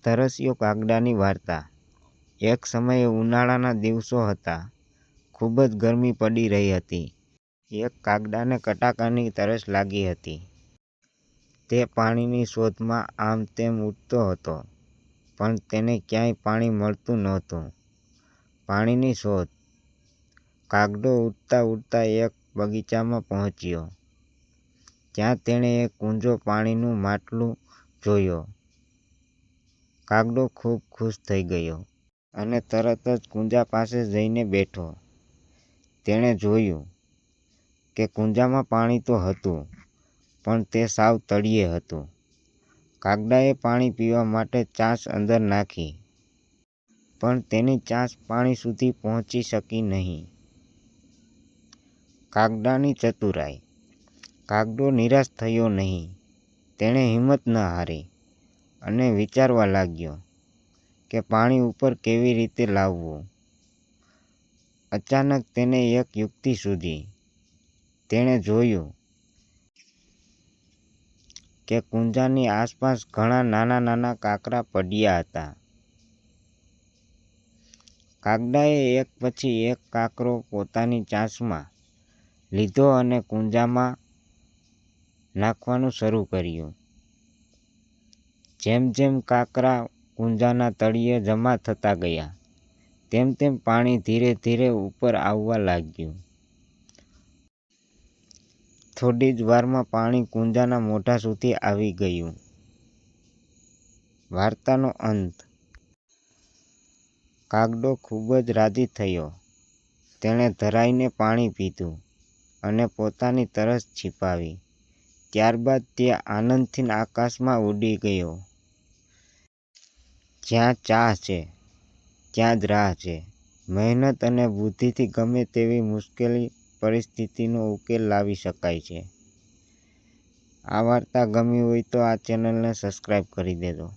તરસ્યો કાગડાની વાર્તા। એક સમયે ઉનાળાના દિવસો હતા। ખૂબ જ ગરમી પડી રહી હતી। એક કાગડાને કટાકાની તરસ લાગી હતી। તે પાણીની શોધમાં આમ તેમ ઉડતો હતો, પણ તેને ક્યાંય પાણી મળતું નહોતું। પાણીની શોધ। કાગડો ઉડતા ઉડતા એક બગીચામાં પહોંચ્યો। ત્યાં તેણે એક કૂંજો પાણીનું માટલું જોયો। કાગડો ખૂબ ખુશ થઈ ગયો અને તરત જ કૂંજા પાસે જઈને બેઠો। તેણે જોયું કે કૂંજામાં પાણી તો હતું, પણ તે સાવ તળિયે હતું। કાગડાએ પાણી પીવા માટે ચાંચ અંદર નાખી, પણ તેની ચાંચ પાણી સુધી પહોંચી શકી નહીં। કાગડાની ચતુરાઈ। કાગડો નિરાશ થયો નહીં। તેણે હિંમત ન હારી અને વિચારવા લાગ્યો કે પાણી ઉપર કેવી રીતે લાવવું। અચાનક તેને એક યુક્તિ સૂઝી। તેણે જોયું કે કૂંજાની આસપાસ ઘણા નાના નાના કાંકરા પડ્યા હતા। કાગડાએ એક પછી એક કાંકરો પોતાની ચાંચમાં લીધો અને કૂંજામાં નાખવાનું શરૂ કર્યું। જેમ જેમ કાંકરા કૂંજાના તળિયે જમા થતા ગયા, તેમ તેમ પાણી ધીરે ધીરે ઉપર આવવા લાગ્યું। થોડી જ વારમાં પાણી કૂંજાના મોઢા સુધી આવી ગયું। વાર્તાનો અંત। કાગડો ખૂબ જ રાજી થયો। તેણે ધરાઈને પાણી પીધું અને પોતાની તરસ છીપાવી। ત્યારબાદ તે આનંદથી આકાશમાં ઉડી ગયો। જ્યાં ચાહ છે, ત્યાં જ રાહ છે। મહેનત અને બુદ્ધિથી ગમે તેવી મુશ્કેલ પરિસ્થિતિનો ઉકેલ લાવી શકાય છે। આ વાર્તા ગમી હોય તો આ ચેનલને સબસ્ક્રાઈબ કરી દેજો।